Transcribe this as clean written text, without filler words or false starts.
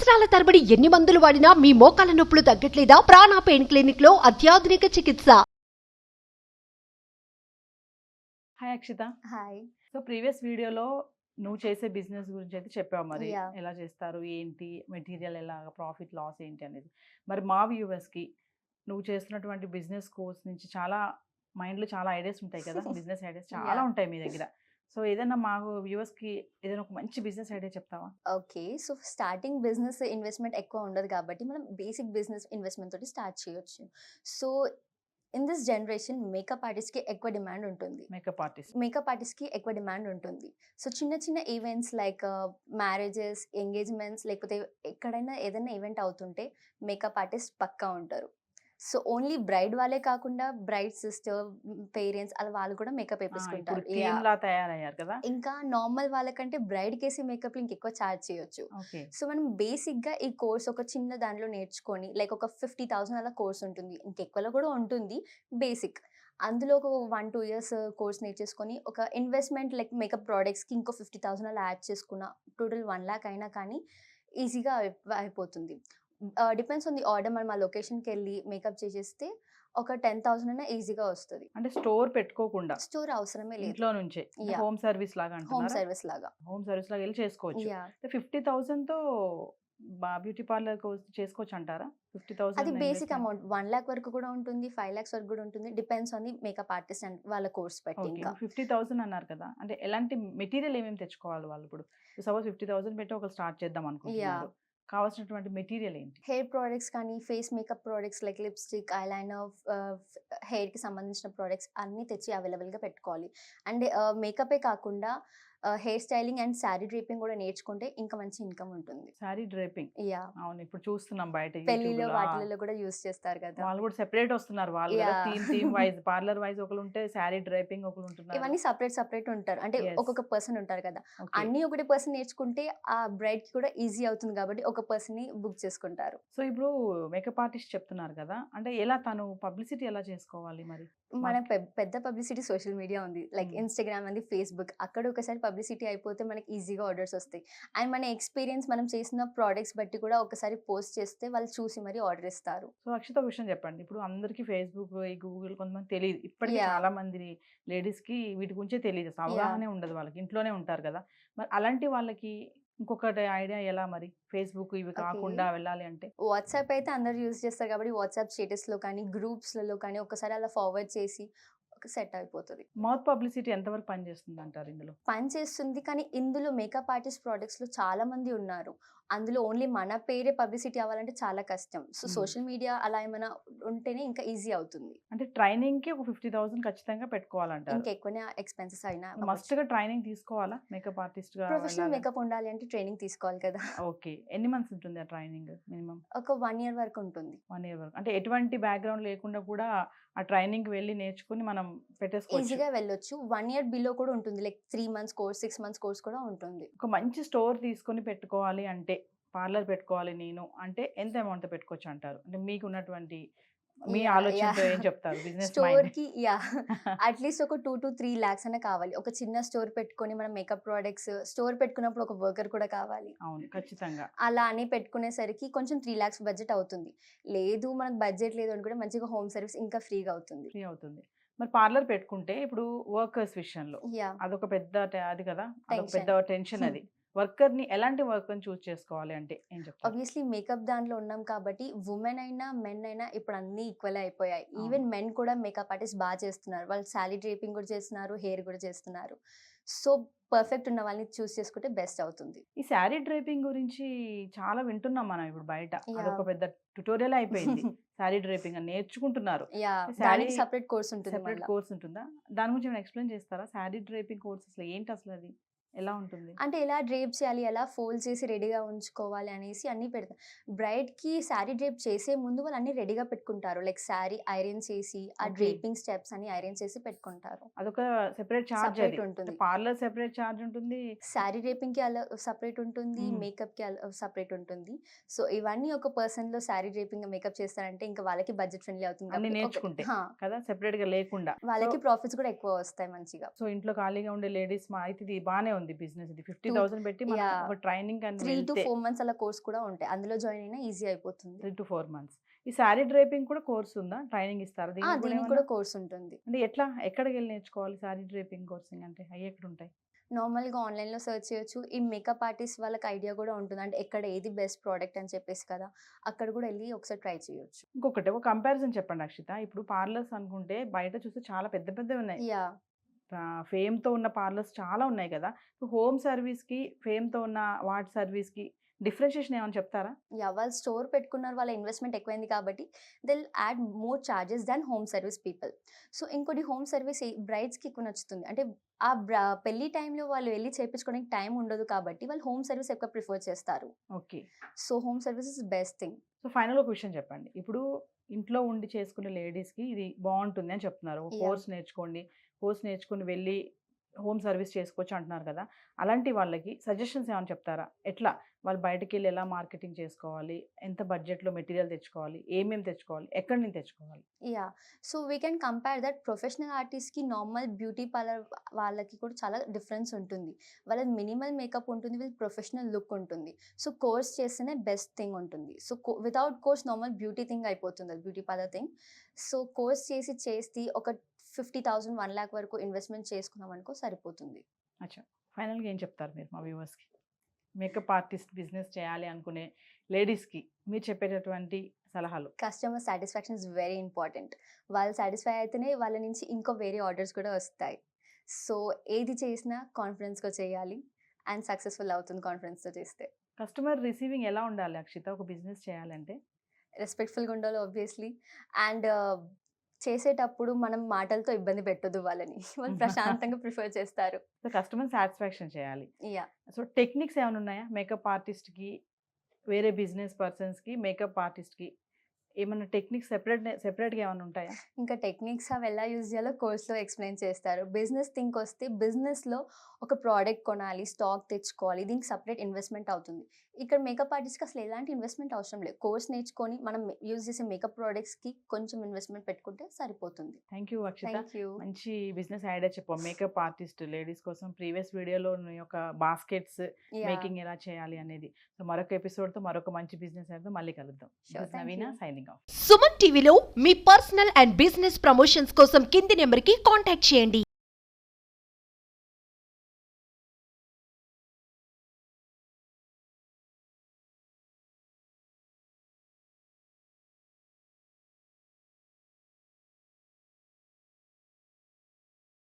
సంవత్సరాల తరబడి ఎన్ని మందులు వాడినా మీ మోకాల నొప్పులు తగ్గట్లేదా? ప్రాణ పెయిన్ క్లినిక్ లో అత్యాధునిక చికిత్స. Hi Akshitha. Hi. So previous వీడియోలో నువ్వు చేసే బిజినెస్ గురించి అయితే చెప్పావు. మరి Yeah. ఎలా చేస్తారు, ఏంటి, మెటీరియల్ ఎలా, ప్రాఫిట్ లాస్ ఏంటి అనేది. మరి మా వ్యూవర్స్కి నువ్వు చేస్తున్నటువంటి బిజినెస్ కోర్స్ నుంచి చాలా మైండ్లో చాలా ఐడియాస్ ఉంటాయి కదా, బిజినెస్ ఐడియాస్ చాలా Yeah. ఉంటాయి మీ దగ్గర. సో ఏదైనా మాకు వ్యూవర్స్కి ఏదైనా ఒక మంచి బిజినెస్ ఐడియా చెప్తావా? Okay. So starting business investment ఎక్కువ ఉండదు కాబట్టి మనం బేసిక్ బిజినెస్ ఇన్వెస్ట్మెంట్ తోటి స్టార్ట్ చేయొచ్చు. So in this generation makeup ఆర్టిస్ట్‌కి ఎక్కువ డిమాండ్ ఉంటుంది. Makeup artist. మేకప్ ఆర్టిస్ట్‌కి ఎక్కువ డిమాండ్ ఉంటుంది. సో చిన్న చిన్న ఈవెంట్స్ లైక్ మ్యారేజెస్, ఎంగేజ్‌మెంట్స్ లేకపోతే ఎక్కడైనా ఏదైనా ఈవెంట్ అవుతుంటే మేకప్ ఆర్టిస్ట్ పక్కా ఉంటారు. సో ఓన్లీ బ్రైడ్ వాళ్ళే కాకుండా బ్రైడ్ సిస్టర్, పేరెంట్స్ అలా వాళ్ళు కూడా మేకప్ ఇప్పుడు వేపించుకుంటారు. థీమ్ లా తయారయ్యారు కదా. ఇంకా నార్మల్ వాళ్ళకంటే బ్రైడ్‌కేసే మేకప్‌లు ఇంకెక్కువ చార్జ్ చేయొచ్చు. ఓకే. సో మనం బేసిక్‌గా ఈ కోర్స్ ఒక చిన్న దాంట్లో నేర్చుకొని లైక్ ఒక 50,000 అలా కోర్స్ ఉంటుంది. ఇంకెక్కువలో కూడా ఉంటుంది బేసిక్. అందులో ఒక 1, 2 ఇయర్స్ కోర్స్ నేర్చేసుకొని ఒక ఇన్వెస్ట్మెంట్ లైక్ మేకప్ ప్రొడక్ట్స్‌కి ఇంకో 50,000 అలా యాడ్ చేసుకున్న టోటల్ 1,00,000 అయినా కానీ ఈజీగా అయిపోతుంది. Depends on the order. మనం ఆ లొకేషన్‌కెళ్ళి మేకప్ చేసేస్తే ఒక 10,000 అయినా ఈజీగా వస్తది. అంటే స్టోర్ పెట్టుకోకుండా స్టోర్ అవసరమే లేదు. ఇంట్లో నుంచే Yeah. హోమ్ సర్వీస్ లాగా హోమ్ అంటున్నారా? సర్వీస్ లాగా. హోమ్ సర్వీస్ లాగా వెళ్ళి చేసుకోవచ్చు. యాహ్! 50,000తో బ్యూటీ పార్లర్ చేసుకోవచ్చు అంటారా? 50,000 అది బేసిక్ ఇన్వెస్ట్మెంట్. అమౌంట్. 1,00,000 వరకు కూడా ఉంటుంది. 5 lakhs వరకు కూడా ఉంటుంది. Depends on the makeup artist and వాళ్ళ కోర్స్ బట్టి ఓకే. ఇంకా. 50,000 అన్నారు కదా, అంటే ఎలాంటి మెటీరియల్ ఏమేమి తెచ్చుకోవాలి వాళ్ళు? ఇప్పుడు సపోజ్ 50,000 పెట్టి ఒక స్టార్ట్ చేద్దాం యాహ్! అనుకుంటున్నారు, కావాల్సినటువంటి మెటీరియల్ ఏంటి? హెయిర్ ప్రొడక్ట్స్ కానీ, face makeup products like lipstick, eyeliner, హెయిర్‌కి సంబంధించిన ప్రొడక్ట్స్ అన్నీ తెచ్చి అవైలబుల్‌గా పెట్టుకోవాలి. అండ్ మేకపే కాకుండా hair styling and sari draping కూడా నేర్చుకుంటే ఇంకా మంచి ఇన్‌కమ్ ఉంటుంది. Sorry draping. యాహ్! అవును, ఇప్పుడు చూస్తున్నాం బయట పెళ్ళిలో యూట్యూబ్లో. వాటిలలో కూడా యూజ్ చేస్తారు కదా. వాళ్ళు కూడా సెపరేట్ వస్తున్నారు వాళ్ళు కదా, yeah! Theme wise, parlour wise ఒకరు ఉంటే శారీ డ్రేపింగ్ ఒకరు ఉంటున్నారు. ఇవన్నీ సెపరేట్ ఉంటారు. అంటే Yes. ఒక్కొక్క పర్సన్ ఉంటారు కదా. ఓకే. అన్నీ ఒకటే పర్సన్ నేర్చుకుంటే ఆ బ్రైడ్‌కి కూడా ఈజీ అవుతుంది కాబట్టి ఒక పర్సన్‌ని బుక్ చేసుకుంటారు. సో ఇప్పుడు మేకప్ ఆర్టిస్ట్ చెప్తున్నారు కదా, అంటే ఎలా తను పబ్లిసిటీ ఎలా చేసుకోవాలి మరి? మన పెద్ద పబ్లిసిటీ సోషల్ మీడియా ఉంది. Like Hmm. ఇన్‌స్టాగ్రామ్ ఉంది, ఫేస్‌బుక్. అక్కడ ఒకసారి పబ్లిసిటీ అయిపోతే మనకి ఈజీగా ఆర్డర్స్ వస్తాయి. అండ్ మన ఎక్స్‌పీరియన్స్ మనం చేసిన ప్రొడక్ట్స్ బట్టి కూడా ఒకసారి పోస్ట్ చేస్తే వాళ్ళు చూసి మరి ఆర్డర్ ఇస్తారు. సో అక్షిత, ఒక విషయం చెప్పండి. ఇప్పుడు అందరికీ ఫేస్బుక్, ఈ గూగుల్ కొంతమంది తెలియదు. ఇప్పటికీ Yeah. చాలా మంది లేడీస్కి వీటి గురించే తెలియదు, అసలు Yeah. అవగాహనే ఉండదు వాళ్ళకి, ఇంట్లోనే ఉంటారు కదా. మరి అలాంటి వాళ్ళకి ఇంకొకటి ఐడియా ఎలా మరి, ఫేస్బుక్ ఇవి Okay. కాకుండా వెళ్ళాలి అంటే? వాట్సాప్ అయితే అందరూ యూజ్ చేస్తారు కాబట్టి వాట్సాప్ స్టేటస్‌లో కానీ, గ్రూప్స్‌లలో కానీ ఒకసారి అలా ఫార్వర్డ్ చేసి సెట్ అయిపోతది. మౌత్ పబ్లిసిటీ ఎంతవరకు పనిచేస్తుంది అంటారు ఇందులో? పని చేస్తుంది. కానీ ఇందులో మేకప్ ఆర్టిస్ట్ ప్రొడక్ట్స్‌లో చాలా మంది ఉన్నారు. అందులో ఓన్లీ మన పేరే పబ్లిసిటీ అవ్వాలంటే చాలా కష్టం. So Hmm. సోషల్ మీడియా అలా ఏమైనా ఉంటేనే ఇంకా ఈజీ అవుతుంది. అంటే ట్రైనింగ్కి ఒక 50,000 ఖచ్చితంగా పెట్టుకోవాలంటారు. ఇంకా ఎక్కువనే ఎక్స్‌పెన్సెస్ అయినా మస్ట్ గా ట్రైనింగ్ తీసుకోవాలా మేకప్ ఆర్టిస్ట్ గా ప్రొఫెషనల్ వెళ్ళాలి? మేకప్ ఉండాలి అంటే ట్రైనింగ్ తీసుకోవాలి కదా. ఓకే. ఎన్ని మంత్స్ ఉంటుంది ఆ ట్రైనింగ్ మినిమం? ఒక 1 ఇయర్ వరకు ఉంటుంది. 1 ఇయర్ వరకు. అంటే ఎటువంటి బ్యాక్గ్రౌండ్ లేకుండా కూడా ఆ ట్రైనింగ్ వెళ్ళి నేర్చుకుని మనం పెట్టేసుకోవచ్చు. ఈజీగా వెళ్ళొచ్చు. 1 ఇయర్ బిలో కూడా ఉంటుంది. Like 3 months course, 6 months course కూడా ఉంటుంది. ఒక మంచి స్టోర్ తీసుకొని పెట్టుకోవాలి అంటే, పార్లర్ పెట్టుకోవాలి నేను అంటే ఎంత అమౌంట్ పెట్టుకోవచ్చు అంటారు? అంటే మీకు ఉన్నటువంటి మీ యాహ్! ఆలోచనతో యాహ్! ఏం చెప్తారు? Business mind. స్టోర్‌కి యాహ్! అట్‌లీస్ట్ ఒక 2-3 లాక్స్ అన్నా కావాలి. ఒక చిన్న స్టోర్ పెట్టుకొని మనం మేకప్ ప్రొడక్ట్స్ స్టోర్ పెట్టుకున్నప్పుడు ఒక వర్కర్ కూడా కావాలి. అవును, ఖచ్చితంగా. అలా అని పెట్టుకునేసరికి కొంచెం 3 లాక్స్ బడ్జెట్ అవుతుంది. లేదు మనకు బడ్జెట్ లేదు అనుకుంటే మంచిగా హోమ్ సర్వీస్ ఇంకా ఫ్రీగా అవుతుంది. ఫ్రీ అవుతుంది. మరి పార్లర్ పెట్టుకుంటే ఇప్పుడు వర్కర్స్ విషయంలో యాహ్! అదొక పెద్ద అది కదా, అదొక టెన్షన్. పెద్ద టెన్షన్ అది. వర్కర్‌ని ఎలాంటి వర్కర్‌ని చూజ్ చేసుకోవాలి అంటే ఏం చెప్తారు? ఆబ్వియస్లీ మేకప్ దాంట్లో ఉన్నాం కాబట్టి వుమెన్ అయినా, మెన్ అయినా ఇప్పుడు అన్నీ ఈక్వలే అయిపోయాయి. అవును. ఈవెన్ మెన్ కూడా మేకప్ ఆర్టిస్ట్ చేస్తున్నారు. వాళ్ళు శారీ డ్రేపింగ్ కూడా చేస్తున్నారు, హెయిర్ కూడా చేస్తున్నారు. సో పర్ఫెక్ట్ ఉన్న వాళ్ళని చూస్ చేసుకుంటే బెస్ట్ అవుతుంది. ఈ శారీ డ్రేపింగ్ గురించి చాలా వింటున్నాం మనం ఇప్పుడు బయట. అదొక యాహ్! పెద్ద ట్యుటోరియల్ అయిపోయింది. శారీ డ్రేపింగ్ అని నేర్చుకుంటున్నారు. యాహ్! శారీ దానికి సెపరేట్ కోర్స్ ఉంటుంది సెపరేట్ మళ్ళా. కోర్స్ ఉంటుందా? దాని గురించి ఏమైనా ఎక్స్‌ప్లెయిన్ చేస్తారా? శారీ డ్రేపింగ్ కోర్స్ అసలు ఏంటి అసలు అది? ఎలా ఉంటుంది? అంటే ఎలా డ్రేప్ చేయాలి, ఎలా ఫోల్డ్ చేసి రెడీగా ఉంచుకోవాలి అనేసి అన్నీ పెడతారు. బ్రైడ్‌కి శారీ డ్రేప్ చేసే ముందు వాళ్ళు అన్నీ రెడీగా పెట్టుకుంటారు. లైక్ శారీ ఐరన్ చేసి, ఆ ఓకే. డ్రేపింగ్ స్టెప్స్ అన్ని ఐరన్ చేసి పెట్టుకుంటారు. అదొక సెపరేట్ చార్జ్ అది. సెపరేట్ ఉంటుంది. పార్లర్ సెపరేట్ చార్జ్ ఉంటుంది. శారీ డ్రేపింగ్‌కి అలా సెపరేట్ ఉంటుంది. హ్మ్. మేకప్‌కి సెపరేట్ ఉంటుంది. సో ఇవన్నీ ఒక పర్సన్‌లో శారీ డ్రేపింగ్, మేకప్ చేస్తారంటే ఇంకా వాళ్ళకి బడ్జెట్ ఫ్రెండ్లీ అవుతుంది అన్నీ కాబట్టి నేర్చుకుంటే హా! కదా, సెపరేట్‌గా లేకుండా. సో వాళ్ళకి ప్రాఫిట్స్ కూడా ఎక్కువ వస్తాయి మంచిగా. సో ఇంట్లో ఖాళీగా ఉండే లేడీస్ అయితే ఇది బానే ఉంది బిజినెస్ ఇది 50,000 పెట్టి మనం Yeah. ఒక ట్రైనింగ్ అని 3 to వెళ్తే 4 months అలా కోర్స్ కూడా ఉంటాయి. అందులో జాయిన్ అయినా ఈజీ అయిపోతుంది. 3 to 4 months. ఈ శారీ డ్రేపింగ్ కూడా కోర్స్ ఉందా? ట్రైనింగ్ ఇస్తారా దీనికి కూడా దీనికి ఏమన్నా? కూడా కోర్స్ ఉంటుంది. అంటే ఎట్లా ఎక్కడికి వెళ్ళి నేర్చుకోవాలి శారీ డ్రేపింగ్ కోర్సింగ్ అంటే అవి ఎక్కడ ఉంటాయి? నార్మల్‌గా ఆన్‌లైన్‌లో సెర్చ్ చేయొచ్చు. ఈ మేకప్ ఆర్టిస్ట్ వాళ్ళకి ఐడియా కూడా ఉంటుంది. అంటే ఎక్కడ ఏది బెస్ట్ ప్రోడక్ట్ అని చెప్పేసి కదా! అక్కడ కూడా ఎళ్లి ఒకసారి ట్రై చేయొచ్చు. ఇంకొకటి ఒక కంపారిజన్ చెప్పండి అక్షిత. ఇప్పుడు పార్లర్స్ అనుకుంటే బయట చూస్తే చాలా పెద్ద పెద్దవి ఉన్నాయి. యాహ్! ఫేమ్‌తో ఉన్న పార్లర్స్ చాలా ఉన్నాయి కదా! హోమ్ సర్వీస్‌కి, ఫేమ్‌తో ఉన్న వాటి సర్వీస్‌కి డిఫరెన్షియేషన్ ఏమైనా చెప్తారా? యాహ్! వాళ్ళు స్టోర్ పెట్టుకున్నారు. వాళ్ళ ఇన్వెస్ట్‌మెంట్ ఎక్కువైంది కాబట్టి they will add more charges than home service people. So, ఇంకోటి హోమ్ సర్వీస్ బ్రైడ్స్‌కి ఎక్కువ నచ్చుతుంది. అంటే ఆ పెళ్లి టైంలో వాళ్ళు వెళ్లి చేపించుకోవడానికి టైం ఉండదు కాబట్టి వాళ్ళు హోమ్ సర్వీస్ ఎక్కువ ప్రిఫర్ చేస్తారు. Okay. So, home service is best thing. So, ఫైనల్‌గా ఒక విషయం చెప్పండి. ఇప్పుడు ఇంట్లో ఉండి చేసుకునే లేడీస్‌కి ఇది బావుంటుంది అని చెప్తున్నారు. యాహ్! కోర్స్ నేర్చుకోండి. కోర్స్ నేర్చుకొని వెళ్ళి హోమ్ సర్వీస్ చేసుకోవచ్చు అంటున్నారు కదా! అలాంటి వాళ్ళకి సజెషన్స్ ఏమైనా చెప్తారా? ఎట్లా వాళ్ళు బయటకెళ్ళి ఎలా మార్కెటింగ్ చేసుకోవాలి? ఎంత బడ్జెట్‌లో మెటీరియల్ తెచ్చుకోవాలి? ఏమేమి తెచ్చుకోవాలి? ఎక్కడి నుంచి తెచ్చుకోవాలి? Yeah! So, we can compare that professional ఆర్టిస్ట్‌కి, నార్మల్ బ్యూటీ పార్లర్ వాళ్ళకి కూడా చాలా డిఫరెన్స్ ఉంటుంది. వాళ్ళది మినిమల్ మేకప్ ఉంటుంది. వీళ్ళది ప్రొఫెషనల్ లుక్ ఉంటుంది. సో, కోర్స్ చేస్తేనే బెస్ట్ థింగ్ ఉంటుంది. So, without course normal beauty thing అయిపోతుంది అది beauty parlour thing. So, course చేసి ఒక 50,000, 1,00,000 వరకు ఇన్వెస్ట్‌మెంట్ చేసుకున్నామనుకో సరిపోతుంది. అచ్చా! ఫైనల్‌గా ఏం చెప్తారు మీరు మా వ్యూవర్స్‌కి? మేకప్ ఆర్టిస్ట్ బిజినెస్ చేయాలి అనుకునే లేడీస్‌కి మీరు చెప్పేటటువంటి సలహాలు? Customer satisfaction is very important. వాళ్ళు సాటిస్ఫై అయితేనే వాళ్ళ నుంచి ఇంకో వేరే ఆర్డర్స్ కూడా వస్తాయి. సో, ఏది చేసినా కాన్ఫిడెన్స్‌గా చేయాలి. అండ్ సక్సెస్‌ఫుల్ అవుతుంది కాన్ఫిడెన్స్‌తో చేస్తే. కస్టమర్ రిసీవింగ్ ఎలా ఉండాలి అక్షిత ఒక బిజినెస్ చేయాలంటే? రెస్పెక్ట్‌ఫుల్‌గా ఉండాలి ఆబ్వియస్‌లీ. అండ్ చేసేటప్పుడు మనం మాటలతో ఇబ్బంది పెట్టొద్దు వాళ్ళని. వాళ్ళు ప్రశాంతంగా ప్రిఫర్ చేస్తారు. సో, కస్టమర్ సాటిస్ఫాక్షన్ చేయాలి. యాహ్! సో, టెక్నిక్స్ ఏమైనా ఉన్నాయా? మేకప్ ఆర్టిస్ట్‌కి, వేరే బిజినెస్ పర్సన్స్‌కి, మేకప్ ఆర్టిస్ట్‌కి ఏమన్నా టెక్నిక్స్ సెపరేట్‌గా ఏమైనా ఉంటాయా? ఇంకా టెక్నిక్స్ అవి ఎలా యూజ్ చేయాలో కోర్స్‌లో ఎక్స్‌ప్లెయిన్ చేస్తారు. బిజినెస్ థింక్ వస్తే బిజినెస్‌లో ఒక ప్రోడక్ట్ కొనాలి, స్టాక్ తెచ్చుకోవాలి. దీనికి సెపరేట్ ఇన్వెస్ట్‌మెంట్ అవుతుంది. ఇక్కడ మేకప్ ఆర్టిస్ట్‌కి అసలు ఎలాంటి ఇన్వెస్ట్‌మెంట్ అవసరం లేదు. కోర్స్ నేర్చుకొని మనం యూజ్ చేసే మేకప్ ప్రొడక్ట్స్‌కి కొంచెం ఇన్వెస్ట్‌మెంట్ పెట్టుకుంటే సరిపోతుంది. Thank you Akshitha. Thank you. మంచి బిజినెస్ ఐడియా చెప్పావు. మేకప్ ఆర్టిస్ట్ లేడీస్ కోసం ప్రీవియస్ వీడియోలో నీ యొక్క బాస్కెట్స్ యాహ్! మేకింగ్ ఎలా చేయాలి అనేది. సో, మరొక ఎపిసోడ్‌తో మరొక మంచి బిజినెస్ ఐడియాతో మళ్ళీ కలుద్దాం. Sure, this thank Naveena you. Signing off. Suman టీవీలో మీ పర్సనల్ అండ్ బిజినెస్ ప్రమోషన్స్ కోసం కింది నెంబర్కి కాంటాక్ట్ చేయండి.